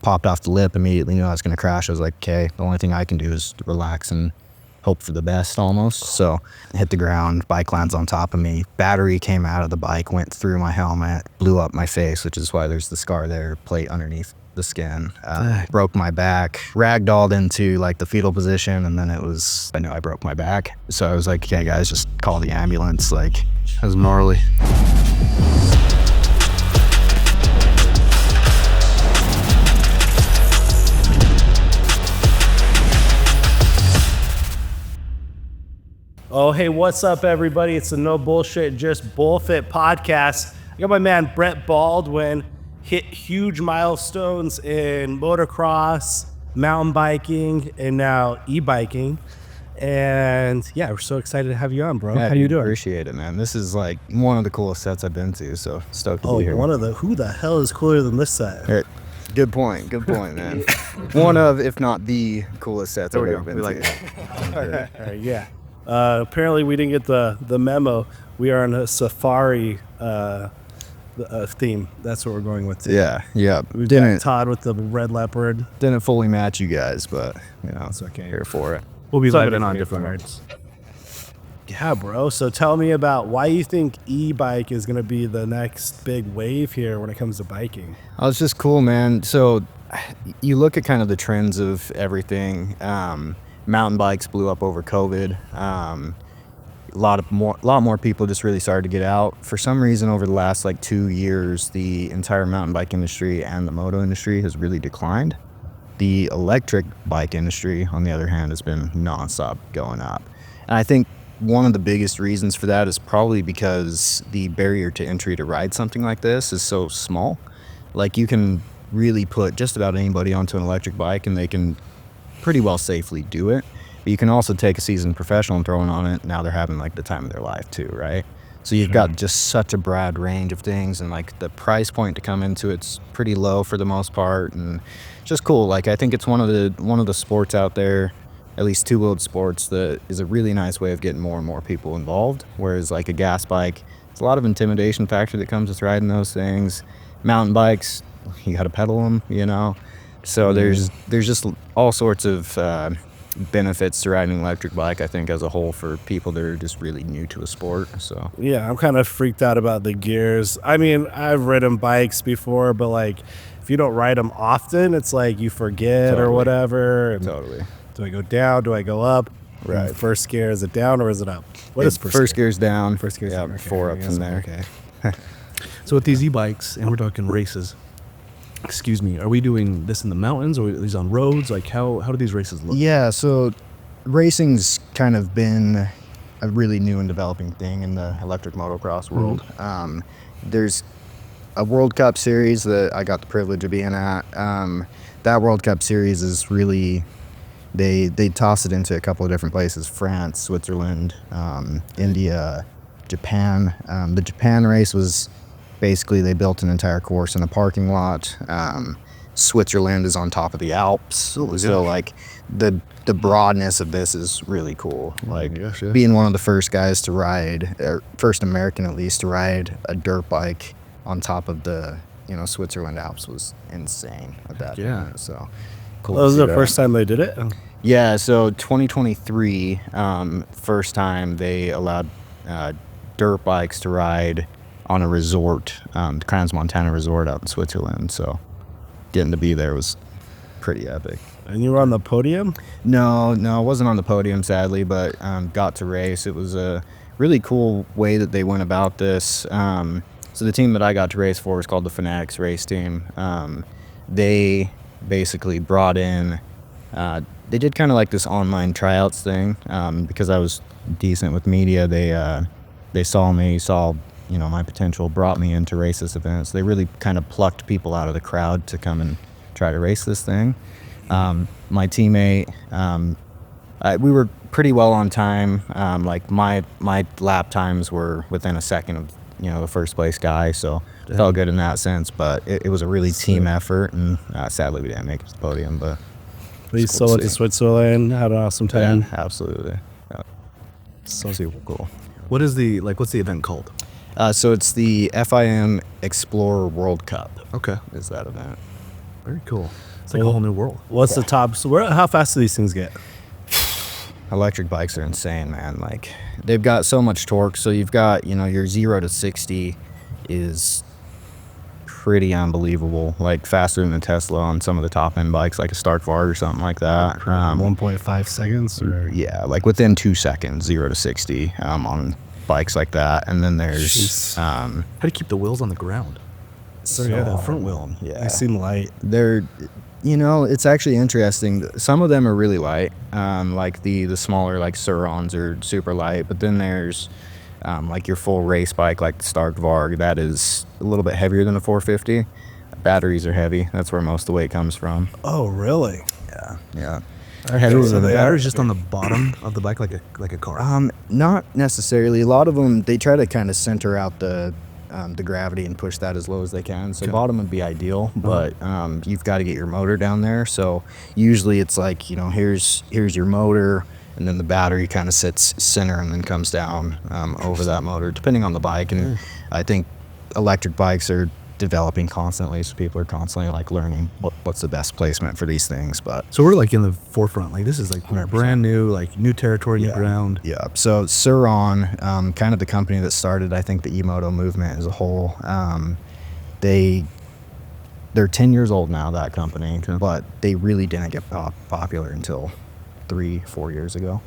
popped off the lip, immediately knew I was going to crash. I was like, okay, the only thing I can do is relax and hope for the best almost. So I hit the ground, bike lands on top of me. Battery came out of the bike, went through my helmet, blew up my face, which is why there's the scar there, plate underneath the skin. Broke my back, ragdolled into like the fetal position, and then I knew I broke my back. So I was like, okay guys, just call the ambulance. Like, that was gnarly. Oh, hey, what's up, everybody? It's the No Bullshit, Just BullFit podcast. I got my man Brett Baldwin, hit huge milestones in motocross, mountain biking, and now ebiking. And yeah, we're so excited to have you on, bro. Yeah, how you doing? Appreciate it, man. This is like one of the coolest sets I've been to, so stoked to be here. Who the hell is cooler than this set? Good point, man. One of, if not the coolest sets I've ever been to. All right, yeah. Apparently we didn't get the memo. We are on a safari theme. That's what we're going with today. Yeah. We got Todd with the red leopard. Didn't fully match you guys, but it's okay. Here for it. We'll be living on different roads. Yeah, bro. So tell me about why you think e-bike is going to be the next big wave here when it comes to biking. Oh, it's just cool, man. So you look at kind of the trends of everything. Mountain bikes blew up over COVID. A lot more people just really started to get out. For some reason, over the last 2 years, the entire mountain bike industry and the moto industry has really declined. The electric bike industry, on the other hand, has been nonstop going up. And I think one of the biggest reasons for that is probably because the barrier to entry to ride something like this is so small. Like, you can really put just about anybody onto an electric bike and they can pretty well safely do it. But you can also take a seasoned professional and throw it on it. Now they're having the time of their life too, right? So you've got just such a broad range of things, and the price point to come into it's pretty low for the most part, and just cool. I think it's one of the sports out there, at least two-wheeled sports, that is a really nice way of getting more and more people involved. Whereas a gas bike, it's a lot of intimidation factor that comes with riding those things. Mountain bikes, you got to pedal them, So there's just all sorts of benefits to riding an electric bike, I think, as a whole, for people that are just really new to a sport. So yeah, I'm kind of freaked out about the gears. I mean, I've ridden bikes before, but if you don't ride them often, it's you forget or whatever. And totally. Do I go down? Do I go up? Right. First gear, is it down or is it up? What is first gear's down? First gear's down. Okay. 4 up from there. Okay. So with these e-bikes, and we're talking races, excuse me, are we doing this in the mountains or are these on roads? How do these races look? Yeah, so racing's kind of been a really new and developing thing in the electric motocross world. Mm-hmm. There's a World Cup series that I got the privilege of being at. That World Cup series is really, they toss it into a couple of different places: France, Switzerland, India, Japan. The Japan race was basically, they built an entire course in a parking lot. Switzerland is on top of the Alps. So the broadness of this is really cool. Being one of the first guys to ride, or first American at least, to ride a dirt bike on top of the Switzerland Alps was insane at that point. So cool. That was the first time they did it? Yeah, so 2023, first time they allowed dirt bikes to ride on a resort, the Crans-Montana resort out in Switzerland. So getting to be there was pretty epic. And you were on the podium? No, I wasn't on the podium, sadly, but got to race. It was a really cool way that they went about this. So the team that I got to race for was called the Fanatics race team. They basically brought in, they did kind of this online tryouts thing, because I was decent with media. They saw my potential, brought me in to race this event. So they really kind of plucked people out of the crowd to come and try to race this thing. My teammate, we were pretty well on time. My lap times were within a second of the first place guy, so it felt good in that sense. But it was a really team effort, and sadly we didn't make it to the podium. But you still went to Switzerland, had an awesome time. Yeah, absolutely. Yeah. So super cool. What's the event called? So it's the FIM Explorer World Cup. Okay. Is that event. Very cool. It's like a whole new world. What's the top? So how fast do these things get? Electric bikes are insane, man. Like, they've got so much torque. So you've got, your 0 to 60 is pretty unbelievable. Like, faster than the Tesla on some of the top end bikes, like a Stark Vard or something like that. 1.5 seconds. Or? Yeah, like within 2 seconds, 0 to 60 on bikes like that. And then there's How do you keep the wheels on the ground? The front wheel. Yeah, they seem light. they're it's actually interesting. Some of them are really light, like the smaller, like Surons, are super light, but then there's like your full race bike, like the Stark Varg, that is a little bit heavier than the 450. Batteries are heavy. That's where most of the weight comes from. Oh, really? Yeah. So the battery's just on the bottom of the bike, like a car. Not necessarily. A lot of them, they try to kind of center out the gravity and push that as low as they can. So bottom would be ideal, but you've got to get your motor down there. So usually it's like, here's your motor, and then the battery kind of sits center and then comes down over that motor, depending on the bike. And I think electric bikes are developing constantly, so people are constantly like learning what's the best placement for these things. But So we're like in the forefront. Like, this is like 100%. Brand new, like new territory, new ground. Yeah. So Suron, kind of the company that started, I think, the Emoto movement as a whole. They're 10 years old now, that company, but they really didn't get popular until 3-4 years ago.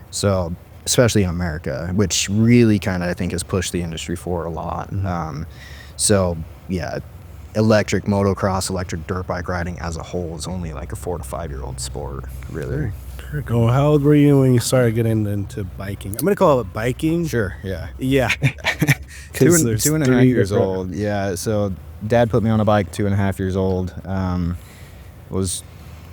So especially in America, which really kind of, I think, has pushed the industry forward a lot. So yeah, electric motocross, electric dirt bike riding as a whole is only like a 4 to 5 year old sport, really. Oh, how old were you when you started getting into biking? I'm gonna call it biking. Sure. Yeah. Yeah. Two and a half years old. Yeah. So Dad put me on a bike 2.5 years old. Was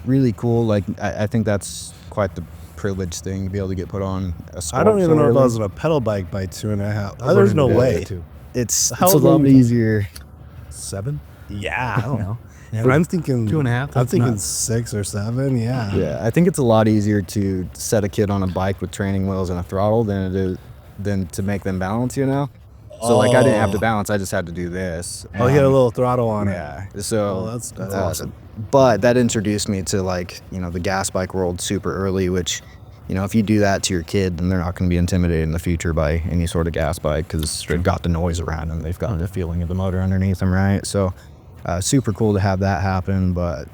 really cool. Like, I think that's quite the privileged thing to be able to get put on a sport. I don't even so know if I early. was on a pedal bike by 2.5. There's no way. It's How a old were lot you? easier. 7? Yeah. I don't know. But I'm thinking 2.5, I'm that's thinking not- 6 or 7. Yeah. Yeah, I think it's a lot easier to set a kid on a bike with training wheels and a throttle than to make them balance. So like, I didn't have to balance. I just had to do this. Oh, he had a little throttle on it. Yeah. So that's awesome. But that introduced me to, like, the gas bike world super early, which, if you do that to your kid, then they're not going to be intimidated in the future by any sort of gas bike, because they've got the noise around them. They've got the feeling of the motor underneath them, right? So super cool to have that happen. But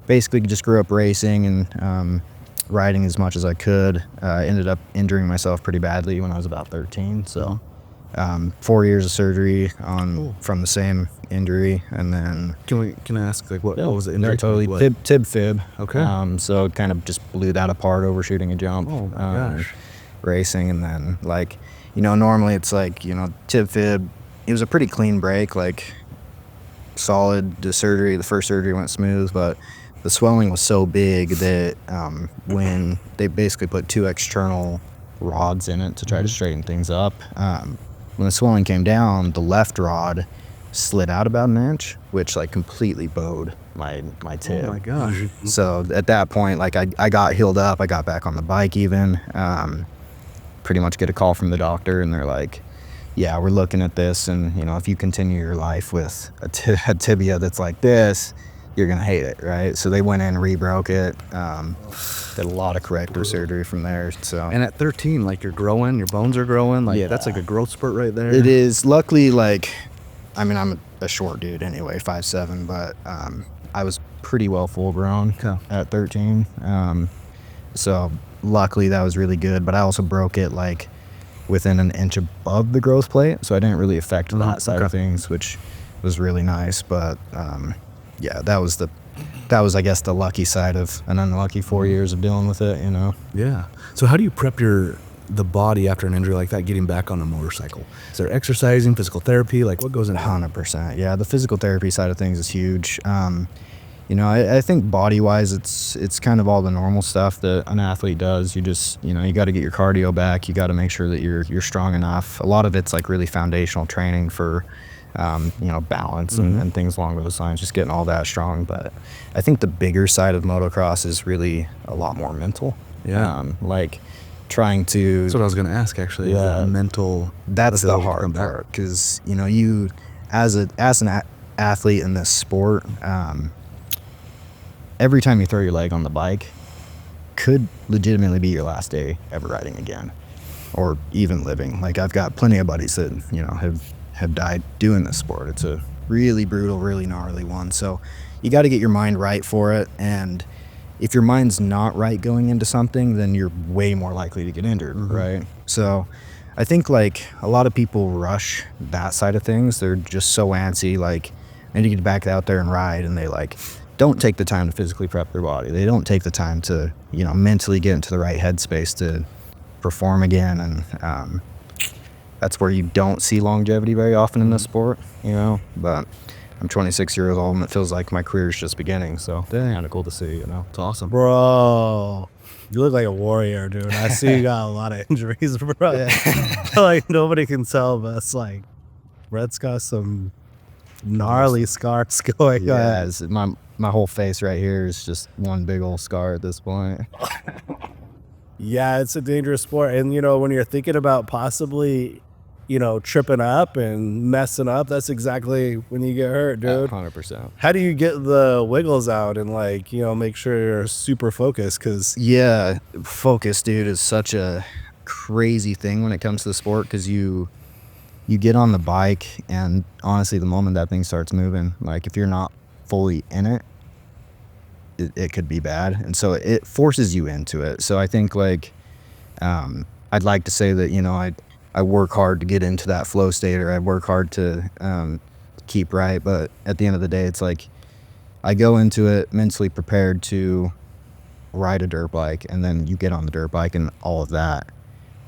basically just grew up racing and riding as much as I could. Ended up injuring myself pretty badly when I was about 13. So 4 years of surgery from the same injury, and then Can I ask, like, what was the injury? totally What? tib fib. Okay. So it kind of just blew that apart overshooting a jump. Oh my gosh. Racing, and then, like, normally it's like, tib fib. It was a pretty clean break, like solid. The first surgery went smooth, but the swelling was so big that when they basically put 2 external rods in it to try to straighten things up, when the swelling came down, the left rod slid out about 1 inch, which like completely bowed my tib. Oh my gosh. So at that point, like, I got healed up. I got back on the bike even. Pretty much get a call from the doctor, and they're like, yeah, we're looking at this, and if you continue your life with a tibia that's like this, you're gonna hate it, right? So they went in, re-broke it, did a lot of corrective surgery from there. So And at 13, like, you're growing, your bones are growing. Like, Yeah. that's like a growth spurt right there. it is. Luckily, like, I mean, I'm a short dude anyway, 5'7", but I was pretty well full grown at 13. So luckily that was really good, but I also broke it like within 1 inch above the growth plate, so I didn't really affect that side of things, which was really nice. But yeah, that was I guess the lucky side of an unlucky 4 years of dealing with it. Yeah. So how do you prep the body after an injury like that, getting back on a motorcycle? Is there exercising, physical therapy? Like, what goes into 100%. Yeah, the physical therapy side of things is huge. I think body-wise, it's kind of all the normal stuff that an athlete does. You just, you got to get your cardio back. You got to make sure that you're strong enough. A lot of it's like really foundational training for, balance and things along those lines, just getting all that strong. But I think the bigger side of motocross is really a lot more mental. Yeah. Like trying to... That's what I was going to ask, actually. Yeah. The mental... That's the ability to hard come back. part, because, you, as an athlete in this sport, every time you throw your leg on the bike could legitimately be your last day ever riding again, or even living. Like, I've got plenty of buddies that, you know, have died doing this sport. It's a really brutal, really gnarly one. So you got to get your mind right for it. And if your mind's not right going into something, then you're way more likely to get injured, right? So I think, like, a lot of people rush that side of things. They're just so antsy, like, I need to get back out there and ride, and they, like, don't take the time to physically prep their body. They don't take the time to, you know, mentally get into the right headspace to perform again. And that's where you don't see longevity very often in this sport, you know. But I'm 26 years old, and it feels like my career is just beginning. So that's kind of cool to see, you know. It's awesome. Bro, you look like a warrior, dude. I see you got a lot of injuries, bro. Like, nobody can tell, but it's like Brett's got some gnarly scars going Yeah, on. it's, my whole face right here is just one big old scar at this point. Yeah, it's a dangerous sport. And, you know, when you're thinking about possibly, you know, tripping up and messing up, that's exactly when you get hurt, dude. 100%. How do you get the wiggles out and, like, you know, make sure you're super focused? Because Yeah, focus, dude, is such a crazy thing when it comes to the sport, because you get on the bike, and honestly, the moment that thing starts moving, like, if you're not fully in it, it could be bad. And so it forces you into it. So I think, like, I'd like to say that, you know, I work hard to get into that flow state, or I work hard to keep right. But at the end of the day, it's like I go into it mentally prepared to ride a dirt bike, and then you get on the dirt bike, and all of that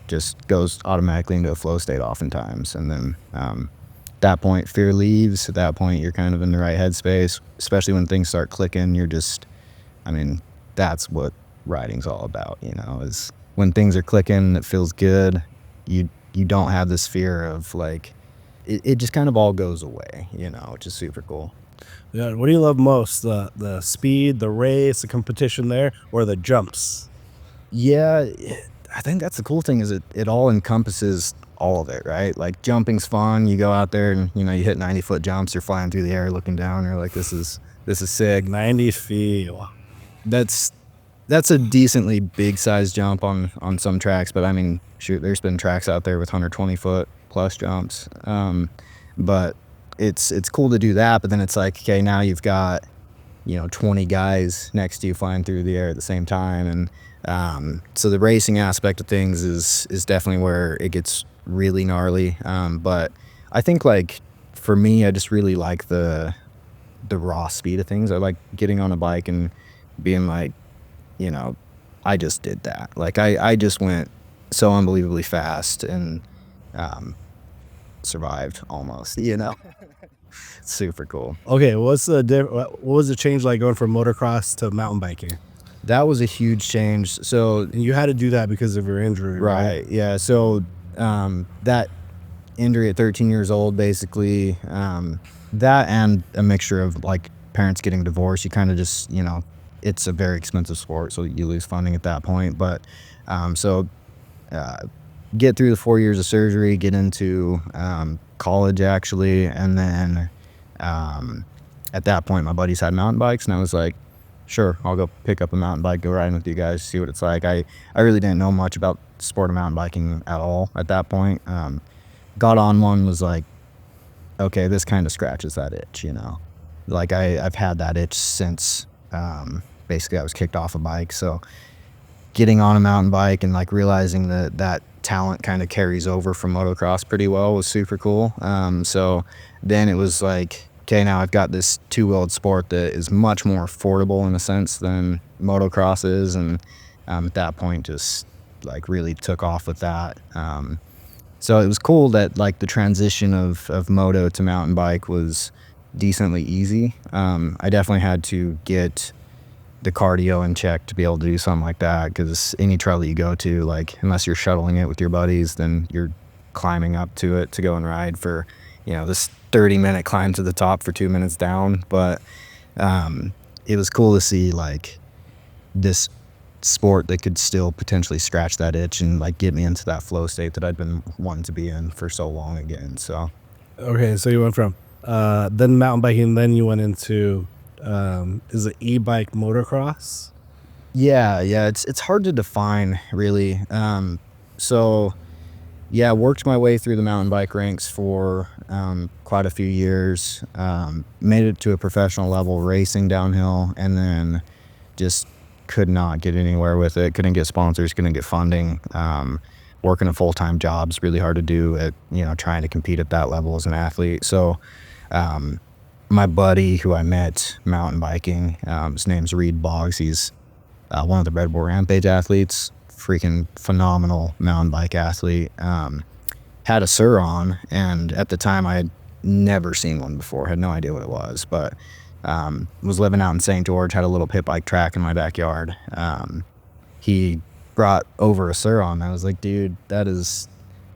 just goes automatically into a flow state oftentimes. And then at that point, fear leaves. At that point, you're kind of in the right headspace, especially when things start clicking. You're just, I mean, that's what riding's all about, you know, is when things are clicking, it feels good. You don't have this fear of, like, it just kind of all goes away, you know, which is super cool. yeah, what do you love most? The speed, the race, the competition there, or the jumps? Yeah, I think that's the cool thing, is it all encompasses all of it, right? Like, jumping's fun. You go out there and, you know, you hit 90-foot jumps. You're flying through the air looking down. You're like, this is sick. 90 feet. Wow. That's a decently big size jump on some tracks, but I mean, shoot, there's been tracks out there with 120-foot plus jumps. But it's cool to do that. But then it's like, okay, now you've got, you know, 20 guys next to you flying through the air at the same time. And so the racing aspect of things is definitely where it gets really gnarly. But I think, like, for me, I just really like the raw speed of things. I like getting on a bike and being like, you know, I just did that. Like, I just went so unbelievably fast and survived almost, you know. Super cool. Okay, what was the change like going from motocross to mountain biking? That was a huge change. So, And you had to do that because of your injury, right? right, yeah. So that injury at 13 years old, basically, that and a mixture of, like, parents getting divorced, you kind of just, you know, it's a very expensive sport, so you lose funding at that point. But get through the 4 years of surgery, get into college, actually, and then at that point, my buddies had mountain bikes, and I was like, sure, I'll go pick up a mountain bike, go riding with you guys, see what it's like. I really didn't know much about the sport of mountain biking at all at that point. Got on one, was like, okay, this kind of scratches that itch, you know. Like, I've had that itch since basically I was kicked off a bike. So getting on a mountain bike and, like, realizing that talent kind of carries over from motocross pretty well was super cool. So then it was like, okay, now I've got this two-wheeled sport that is much more affordable in a sense than motocross is. And at that point, just, like, really took off with that. So it was cool that, like, the transition of moto to mountain bike was decently easy. I definitely had to get the cardio in check to be able to do something like that, because any trail that you go to, like, unless you're shuttling it with your buddies, then you're climbing up to it to go and ride for, you know, this 30-minute climb to the top for 2 minutes down. But it was cool to see, like, this sport that could still potentially scratch that itch and, like, get me into that flow state that I'd been wanting to be in for so long again. So Okay, so you went from then mountain biking, then you went into is it e-bike motocross? Yeah, it's hard to define really. So yeah, worked my way through the mountain bike ranks for quite a few years. Made it to a professional level racing downhill, and then just could not get anywhere with it. Couldn't get sponsors, couldn't get funding. Working a full-time job is really hard to do at, trying to compete at that level as an athlete. So my buddy who I met mountain biking, his name's Reed Boggs. He's one of the Red Bull Rampage athletes, freaking phenomenal mountain bike athlete. Had a Sur-on, and at the time I had never seen one before, had no idea what it was, but was living out in St. George, had a little pit bike track in my backyard. He brought over a Sur-on. I was like, dude, that is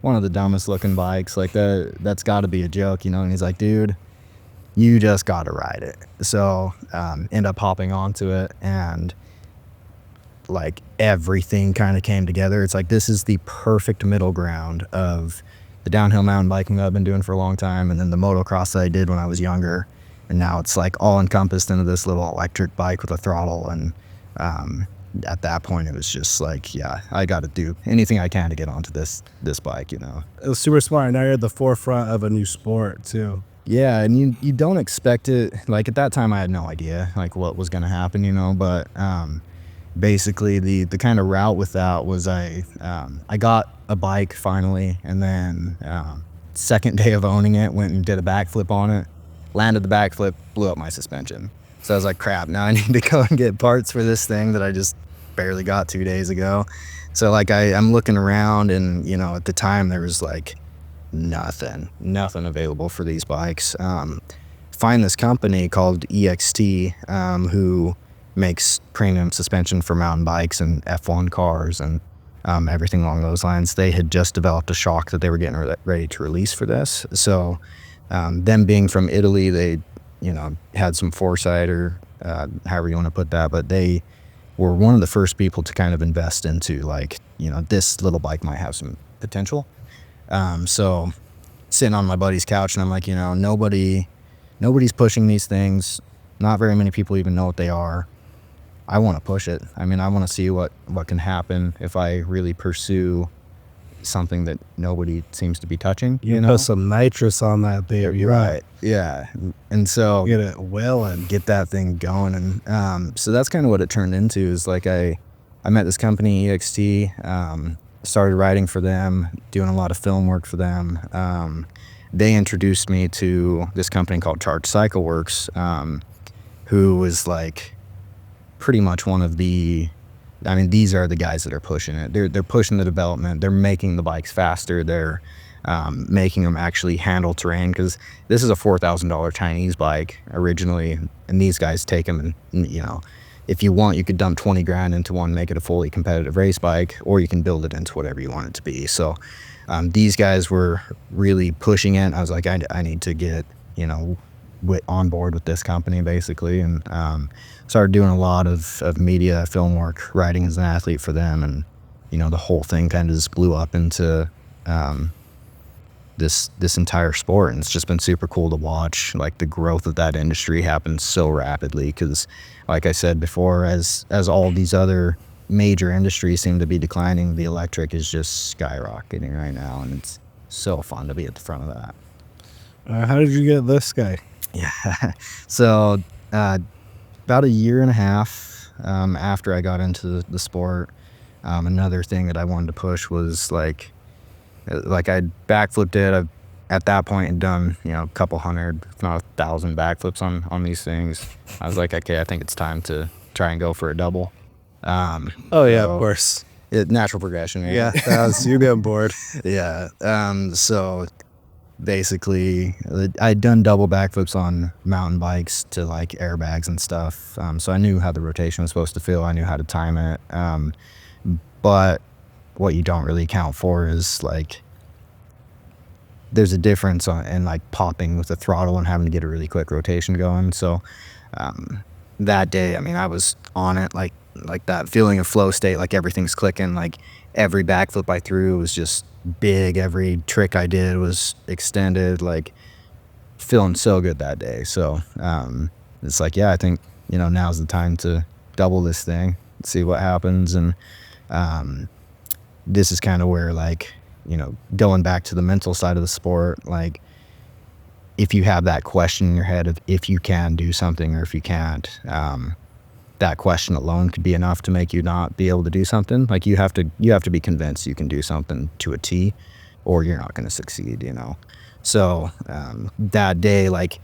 one of the dumbest looking bikes. Like that's got to be a joke, And he's like, dude, you just got to ride it. So end up hopping onto it, and like everything kind of came together. It's like, this is the perfect middle ground of the downhill mountain biking that I've been doing for a long time, and then the motocross that I did when I was younger, and now it's like all encompassed into this little electric bike with a throttle. And at that point it was just like, yeah, I got to do anything I can to get onto this bike. It was super smart. Now you're at the forefront of a new sport too. Yeah, and you don't expect it. Like at that time I had no idea like what was going to happen, but basically the kind of route with that was I got a bike finally, and then second day of owning it, went and did a backflip on it, landed the backflip, blew up my suspension. So I was like, crap, now I need to go and get parts for this thing that I just barely got 2 days ago. So like I'm looking around, and at the time there was like nothing available for these bikes. Find this company called EXT, who makes premium suspension for mountain bikes and F1 cars and everything along those lines. They had just developed a shock that they were getting ready to release for this. So them being from Italy, they had some foresight, or however you want to put that, but they were one of the first people to kind of invest into like, this little bike might have some potential. So sitting on my buddy's couch, and I'm like, nobody's pushing these things. Not very many people even know what they are. I want to push it. I mean, I want to see what can happen if I really pursue something that nobody seems to be touching. Put some nitrous on that baby, right? Yeah. And so Get it well and get that thing going. And so that's kind of what it turned into. Is like I met this company, EXT, started writing for them, doing a lot of film work for them. They introduced me to this company called Charge Cycle Works, who was like pretty much one of the, I mean, these are the guys that are pushing it. They're pushing the development. They're making the bikes faster. They're making them actually handle terrain, because this is a $4,000 Chinese bike originally, and these guys take them and, if you want, you could dump 20 grand into one, make it a fully competitive race bike, or you can build it into whatever you want it to be. So these guys were really pushing it. I was like, I need to get, on board with this company basically, and started doing a lot of media, film work, writing as an athlete for them, and the whole thing kind of just blew up into this entire sport. And it's just been super cool to watch like the growth of that industry happen so rapidly, because like I said before, as all these other major industries seem to be declining, the electric is just skyrocketing right now, and it's so fun to be at the front of that. How did you get this guy? Yeah. So about a year and a half after I got into the sport, another thing that I wanted to push was like I'd backflipped it. At that point had done, a couple hundred, if not 1,000 backflips on these things. I was like, okay, I think it's time to try and go for a double. Oh yeah, of course. Natural progression. Yeah, you get bored. Yeah. So basically, I'd done double backflips on mountain bikes to like airbags and stuff. So I knew how the rotation was supposed to feel. I knew how to time it. But what you don't really account for is like, there's a difference in like popping with the throttle and having to get a really quick rotation going. So that day, I mean, I was on it like that feeling of flow state, like everything's clicking, like every backflip I threw was just big, every trick I did was extended, like feeling so good that day. So it's like, yeah, I think, you know, now's the time to double this thing, see what happens. And this is kind of where, like, you know, going back to the mental side of the sport, like, if you have that question in your head of if you can do something or if you can't, that question alone could be enough to make you not be able to do something. Like, you have to be convinced you can do something to a T, or you're not going to succeed, you know? So, that day, like,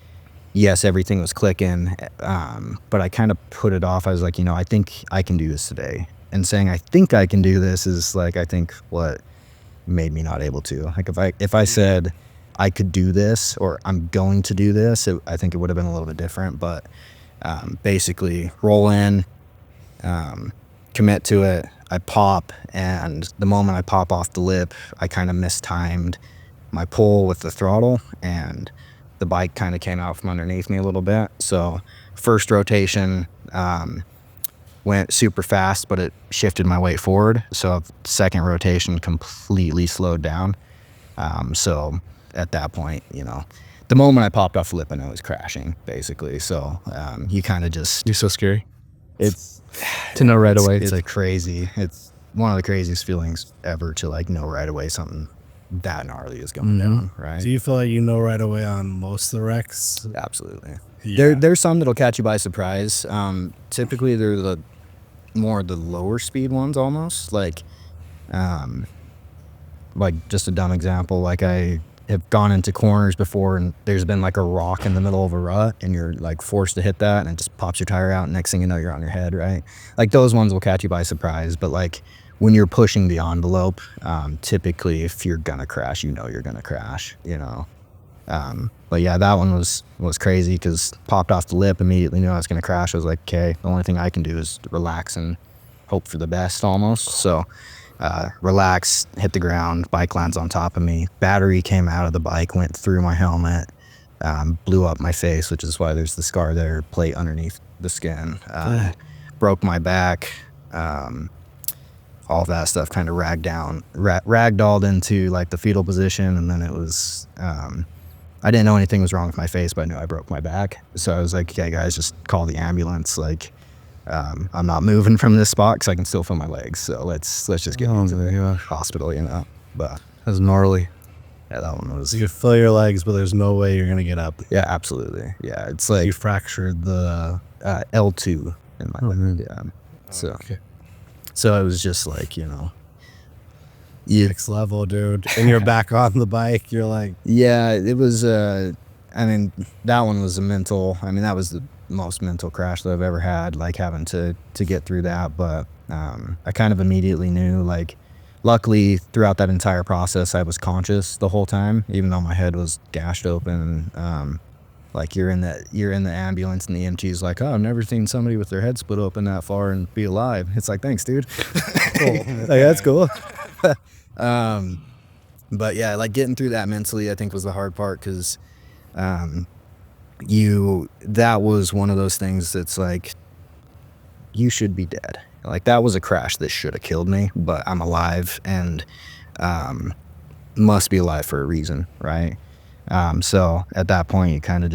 yes, everything was clicking, but I kind of put it off. I was like, you know, I think I can do this today. And saying I think I can do this is, like, I think what made me not able to. Like, if I said I could do this or I'm going to do this, I think it would have been a little bit different. But basically, roll in, commit to it. I pop, and the moment I pop off the lip, I kind of mistimed my pull with the throttle, and the bike kind of came out from underneath me a little bit. So first rotation went super fast, but it shifted my weight forward. So second rotation completely slowed down. So at that point, you know, the moment I popped off the lip, I know I was crashing, basically. So you kind of just... You're so scary. It's To know right away. It's like crazy. It's one of the craziest feelings ever to, like, know right away something that gnarly is going down, right? Do you feel like you know right away on most of the wrecks? Absolutely. Yeah. There's some that'll catch you by surprise. Typically, they're the lower speed ones, almost like just a dumb example. Like, I have gone into corners before, and there's been like a rock in the middle of a rut, and you're like forced to hit that, and it just pops your tire out. And next thing you know, you're on your head, right? Like, those ones will catch you by surprise. But, like, when you're pushing the envelope, typically, if you're gonna crash, you know you're gonna crash, you know. But yeah, that one was crazy, because popped off the lip, immediately knew I was gonna crash. I was like, okay, the only thing I can do is relax and hope for the best, almost. So relax, hit the ground, bike lands on top of me. Battery came out of the bike, went through my helmet, blew up my face, which is why there's the scar there, plate underneath the skin. Broke my back. All that stuff kind of ragdolled into, like, the fetal position. And then it was, I didn't know anything was wrong with my face, but I knew I broke my back. So I was like, okay, guys, just call the ambulance. Like, I'm not moving from this spot because I can still feel my legs. So let's just get into the hospital, you know. But That's gnarly. yeah, that one was... You feel your legs, but there's no way you're gonna get up. Yeah, absolutely. Yeah, it's like You fractured the... L2 in my leg. Yeah. So, Okay. so it was just like, you know, Next level, dude. And you're back on the bike. You're like... yeah, it was, I mean, that one was that was the most mental crash that I've ever had, like, having to get through that. But I kind of immediately knew, like, luckily throughout that entire process, I was conscious the whole time, even though my head was gashed open. Like, you're in the ambulance, and the EMT's like, oh, I've never seen somebody with their head split open that far and be alive. It's like, thanks, dude. Cool. Like, that's cool. But yeah, like, getting through that mentally, I think, was the hard part, because that was one of those things that's like, you should be dead. Like, that was a crash that should have killed me, but I'm alive, and must be alive for a reason, right? So at that point, you kind of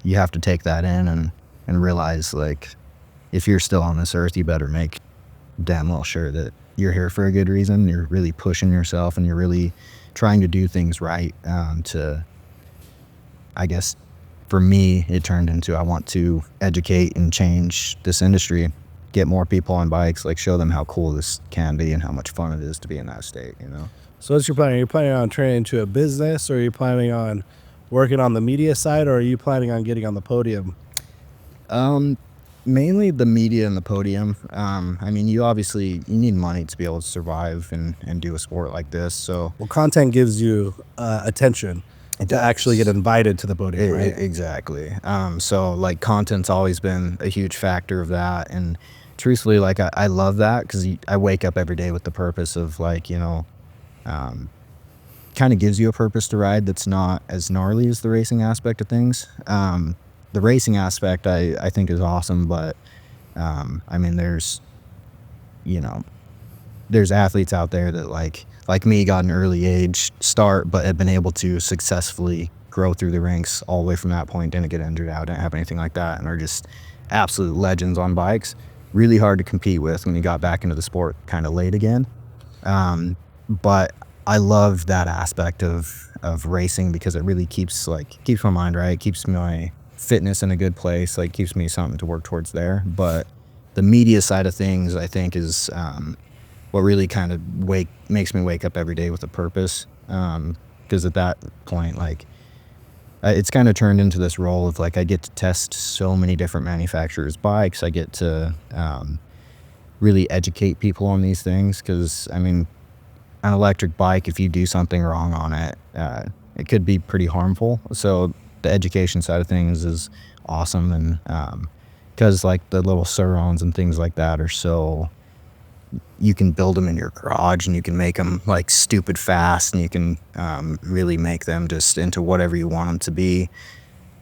you have to take that in and realize, like, if you're still on this earth, you better make damn well sure that you're here for a good reason. You're really pushing yourself, and you're really trying to do things right. I guess for me, it turned into, I want to educate and change this industry, get more people on bikes, like, show them how cool this can be and how much fun it is to be in that state, you know? So what's your plan? Are you planning on turning into a business, or are you planning on working on the media side, or are you planning on getting on the podium? Mainly the media and the podium. I mean, you need money to be able to survive and do a sport like this. So, Well, content gives you attention to actually get invited to the podium, right? Exactly. So, like, content's always been a huge factor of that. And truthfully, like, I love that, because I wake up every day with the purpose of, like, you know, kind of gives you a purpose to ride that's not as gnarly as the racing aspect of things. The racing aspect, I think, is awesome, but I mean, there's athletes out there that, like me, got an early age start, but have been able to successfully grow through the ranks all the way from that point, didn't get injured out, didn't have anything like that, and are just absolute legends on bikes. Really hard to compete with when you got back into the sport kind of late again. But I love that aspect of racing because it really keeps my mind right, keeps my fitness in a good place, like keeps me something to work towards there. But the media side of things, I think, is what really kind of makes me wake up every day with a purpose. Because at that point, like, it's kind of turned into this role of like I get to test so many different manufacturers' bikes. I get to really educate people on these things because, I mean, an electric bike, if you do something wrong on it, it could be pretty harmful. So the education side of things is awesome, and because like the little surrounds and things like that are so, you can build them in your garage and you can make them like stupid fast, and you can really make them just into whatever you want them to be.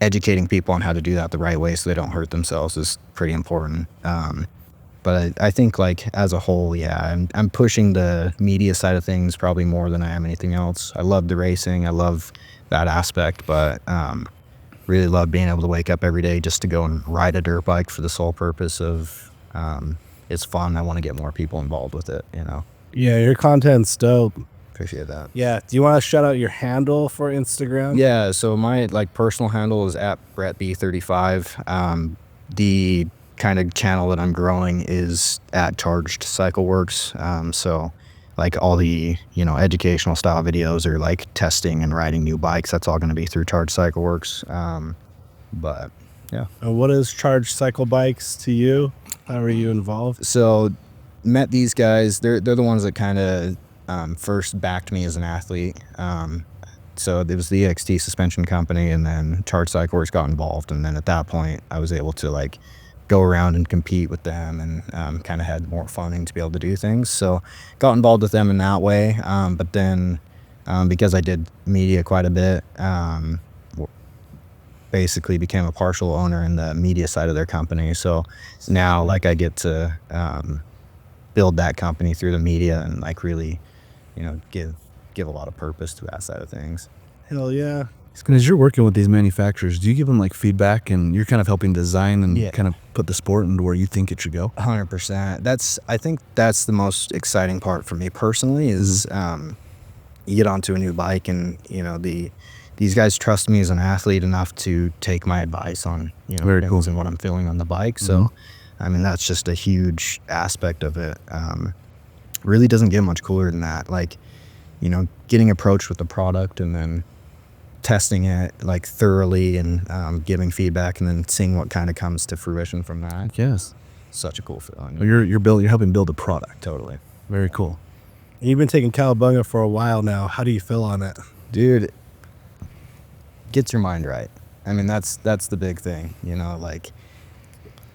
Educating people on how to do that the right way so they don't hurt themselves is pretty important. But I think like as a whole, yeah, I'm pushing the media side of things probably more than I am anything else. I love the racing. I love that aspect, but really love being able to wake up every day just to go and ride a dirt bike for the sole purpose of it's fun. I want to get more people involved with it, you know. Yeah, your content's dope. Appreciate that. Yeah. Do you want to shout out your handle for Instagram? Yeah, so my like personal handle is at BrettB35. The kind of channel that I'm growing is at Charged Cycle Works. So like all the, you know, educational style videos or like testing and riding new bikes, that's all going to be through Charged Cycle Works. But yeah. What is Charged Cycle Bikes to you? How are you involved? So met these guys. They're the ones that kind of first backed me as an athlete. So it was the EXT suspension company, and then Charged Cycle Works got involved, and then at that point I was able to like go around and compete with them, and kind of had more funding to be able to do things. So got involved with them in that way. But then because I did media quite a bit, basically became a partial owner in the media side of their company. So now like I get to build that company through the media and like really, you know, give a lot of purpose to that side of things. Hell yeah. As you're working with these manufacturers, do you give them like feedback, and you're kind of helping design and Yeah. kind of put the sport into where you think it should go? 100%. I think that's the most exciting part for me personally is you get onto a new bike, and you know these guys trust me as an athlete enough to take my advice on, you know, Very things cool. and what I'm feeling on the bike. So I mean, that's just a huge aspect of it. Really doesn't get much cooler than that. Like, you know, getting approached with the product and then testing it like thoroughly and giving feedback and then seeing what kind of comes to fruition from that. Yes. Such a cool feeling. Well, you're helping build a product. Totally. Very cool. You've been taking cowabunga for a while now. How do you feel on it? Dude, gets your mind right. I mean, that's the big thing, you know, like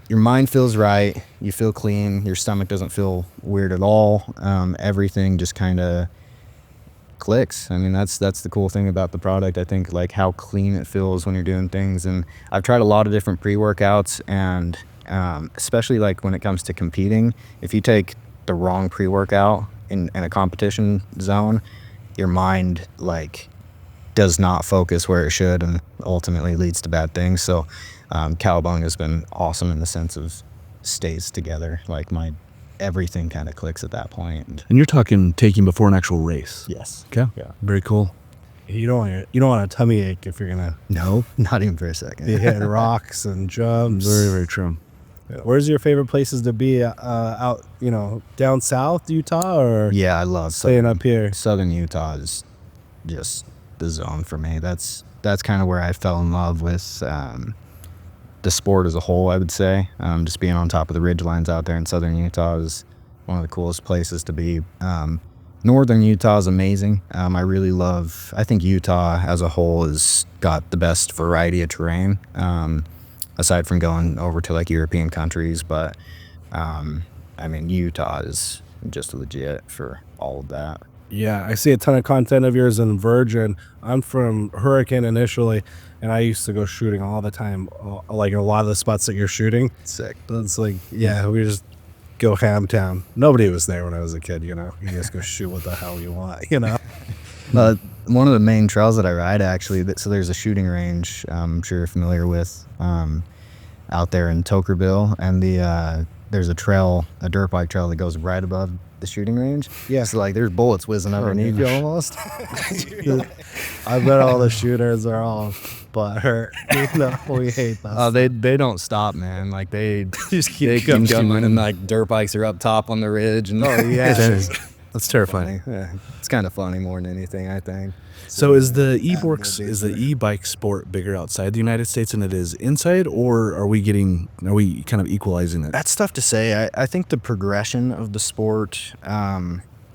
your mind feels right, you feel clean, your stomach doesn't feel weird at all. Everything just kind of clicks. I mean, that's the cool thing about the product. I think like how clean it feels when you're doing things. And I've tried a lot of different pre-workouts, and especially like when it comes to competing, if you take the wrong pre-workout in a competition zone, your mind like does not focus where it should, and ultimately leads to bad things. So cowabunga has been awesome in the sense of stays together. Like my everything kind of clicks at that point. And you're talking taking before an actual race. Yes. Okay. Yeah. Very cool. You don't want a tummy ache if you're gonna No, not even for a second. be hitting rocks and jumps. Very, very true. Where's your favorite places to be out? You know, down south Utah or Yeah, I love staying up here? Southern Utah is just the zone for me. That's kind of where I fell in love with the sport as a whole, I would say. Just being on top of the ridgelines out there in Southern Utah is one of the coolest places to be. Northern Utah is amazing. I think Utah as a whole has got the best variety of terrain, aside from going over to like European countries. But I mean, Utah is just legit for all of that. Yeah, I see a ton of content of yours in Virgin. I'm from Hurricane initially, and I used to go shooting all the time, like a lot of the spots that you're shooting. Sick. It's like, yeah, we just go ham town. Nobody was there when I was a kid, you know. You just go shoot what the hell you want, you know. One of the main trails that I ride, actually, so there's a shooting range, I'm sure you're familiar with, out there in Tokerville, and there's a dirt bike trail that goes right above the shooting range. Yeah. So like there's bullets whizzing underneath you almost. I bet all the shooters are all butthurt. We hate that. They don't stop, man. Like they Just keep they going. keep going, and like dirt bikes are up top on the ridge. And That's terrifying. Yeah, it's kind of funny more than anything, I think. So is the e-bike sport bigger outside the United States than it is inside, or are we kind of equalizing it? That's tough to say. I think the progression of the sport,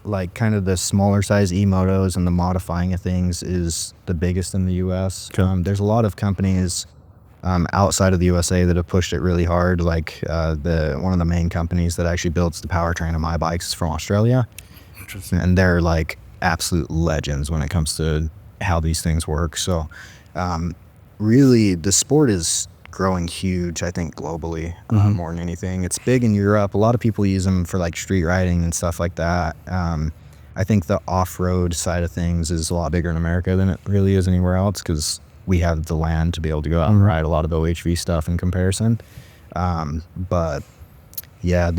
like kind of the smaller size Emotos and the modifying of things, is the biggest in the U.S. Okay. There's a lot of companies outside of the USA that have pushed it really hard. Like one of the main companies that actually builds the powertrain of my bikes is from Australia. Interesting. And they're like absolute legends when it comes to how these things work. So really the sport is growing huge, I think, globally, more than anything. It's big in Europe. A lot of people use them for like street riding and stuff like that. I think the off-road side of things is a lot bigger in America than it really is anywhere else, because we have the land to be able to go out and ride a lot of OHV stuff in comparison. But yeah,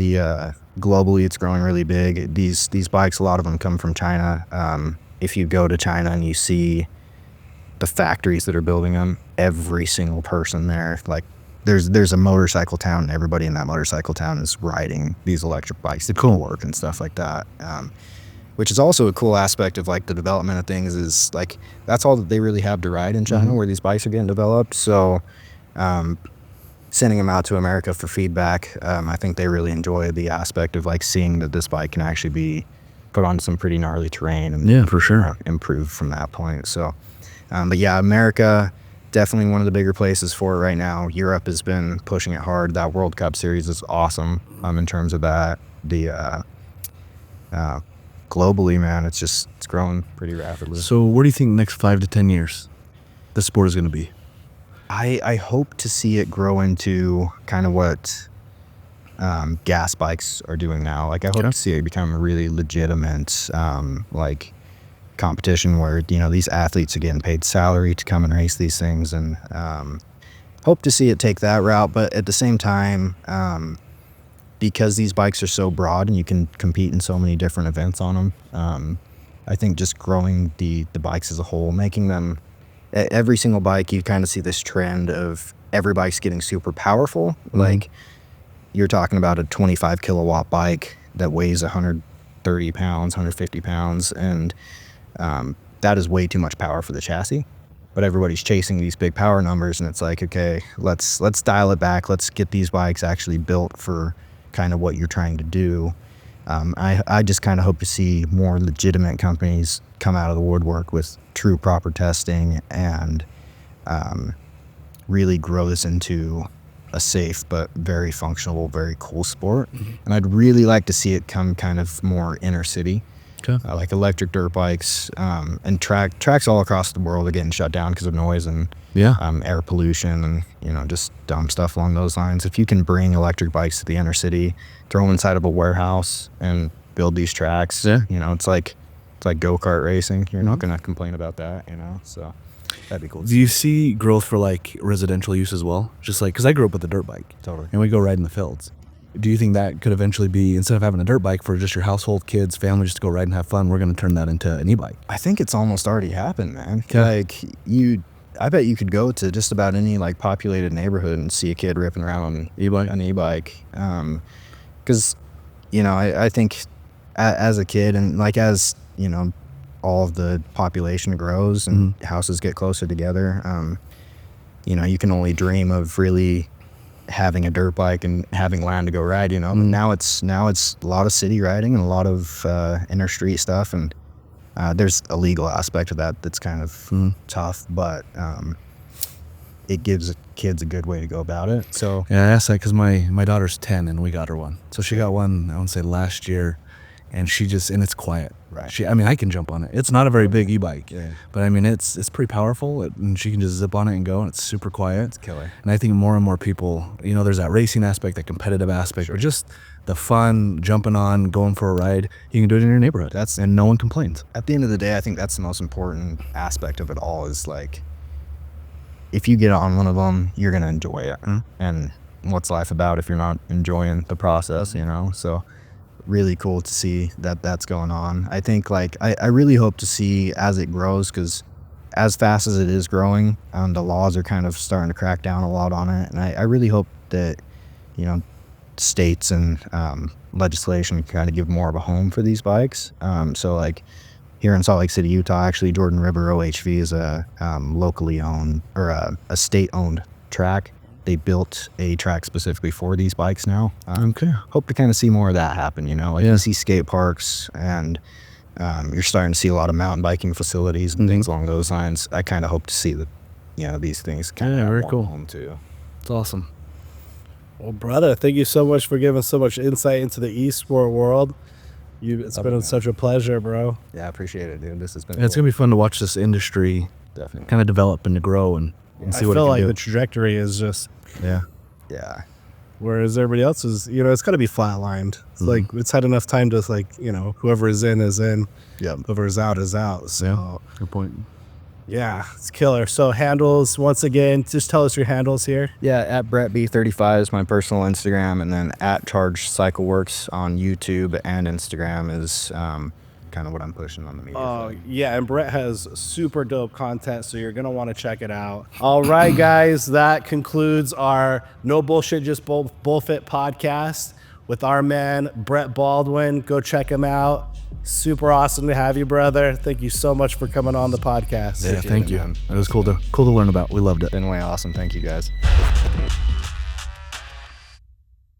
globally it's growing really big. These bikes, a lot of them come from China. If you go to China and you see the factories that are building them, every single person there, like there's a motorcycle town, and everybody in that motorcycle town is riding these electric bikes to go to work and stuff like that. Which is also a cool aspect of like the development of things, is like that's all that they really have to ride in China, where these bikes are getting developed. So sending them out to America for feedback, I think they really enjoy the aspect of like seeing that this bike can actually be put on some pretty gnarly terrain and Yeah, for sure. improve from that point. So but yeah, America, definitely one of the bigger places for it right now. Europe has been pushing it hard. That World Cup series is awesome in terms of that. Globally, man, it's growing pretty rapidly. So where do you think the next 5 to 10 years the sport is going to be? I hope to see it grow into kind of what gas bikes are doing now. Like I hope to see it become a really legitimate like competition where, you know, these athletes are getting paid salary to come and race these things, and hope to see it take that route. But at the same time, because these bikes are so broad and you can compete in so many different events on them, I think just growing the bikes as a whole, making them, every single bike, you kind of see this trend of every bike's getting super powerful. Like you're talking about a 25 kilowatt bike that weighs 130 pounds, 150 pounds, and that is way too much power for the chassis. But everybody's chasing these big power numbers, and it's like, okay, let's dial it back. Let's get these bikes actually built for kind of what you're trying to do. I just kind of hope to see more legitimate companies come out of the woodwork with true proper testing and really grow this into a safe but very functional, very cool sport. And I'd really like to see it come kind of more inner city. Like electric dirt bikes, and tracks all across the world are getting shut down because of noise and air pollution and, you know, just dumb stuff along those lines. If you can bring electric bikes to the inner city, throw them inside of a warehouse and build these tracks, you know, it's like go-kart racing. You're not going to complain about that, you know, so that'd be cool. Do you see growth for like residential use as well? Just like, because I grew up with a dirt bike. Totally. And we go ride in the fields. Do you think that could eventually be, instead of having a dirt bike for just your household, kids, family, just to go ride and have fun, we're going to turn that into an e-bike? I think it's almost already happened, man. Like I bet you could go to just about any like populated neighborhood and see a kid ripping around on an e-bike. Because, you know, I think as a kid, and like as, you know, all of the population grows and houses get closer together, you know, you can only dream of really having a dirt bike and having land to go ride, you know. Now it's a lot of city riding and a lot of inner street stuff, and there's a legal aspect of that that's kind of tough, but it gives kids a good way to go about it. So yeah, I asked that because my daughter's 10 and we got her one. So she got one, I want to say last year, and and it's quiet. Right. I mean, I can jump on it. It's not a very big e-bike, but I mean, it's pretty powerful, and she can just zip on it and go, and it's super quiet. It's killer. And I think more and more people, you know, there's that racing aspect, that competitive aspect, or just the fun, jumping on, going for a ride, you can do it in your neighborhood. And no one complains. At the end of the day, I think that's the most important aspect of it all is like, if you get on one of them, you're going to enjoy it. And what's life about if you're not enjoying the process, you know? So really cool to see that that's going on. I think like, I really hope to see as it grows, because as fast as it is growing, the laws are kind of starting to crack down a lot on it. And I really hope that, you know, states and legislation can kind of give more of a home for these bikes. So like here in Salt Lake City, Utah, actually Jordan River OHV is a locally owned, or a state-owned track. They built a track specifically for these bikes now. Okay. Hope to kind of see more of that happen, you know? Like you see skate parks, and you're starting to see a lot of mountain biking facilities and things along those lines. I kind of hope to see that, you know, these things kind of very more cool. home too. It's awesome. Well, brother, thank you so much for giving so much insight into the e-sport world. It's been such a pleasure, bro. Yeah, I appreciate it, dude. This has been It's cool. gonna be fun to watch this industry Definitely. kind of develop and to grow and I see what it feel can like do. the trajectory is just, Yeah. Yeah. whereas everybody else is, you know, it's got to be flatlined. It's like, it's had enough time to, like, you know, whoever is in is in, whoever is out is out. So, Good point. yeah, it's killer. So handles, once again, just tell us your handles here. Yeah, at BrettB35 is my personal Instagram, and then at Charge Cycle Works on YouTube and Instagram is kind of what I'm pushing on the media. side. Yeah, and Brett has super dope content, so you're going to want to check it out. All right, guys, that concludes our No Bullshit, Just BullFit podcast with our man, Brett Baldwin. Go check him out. Super awesome to have you, brother. Thank you so much for coming on the podcast. Yeah, thank you. It was cool to learn about. We loved it. Been way awesome. Thank you, guys.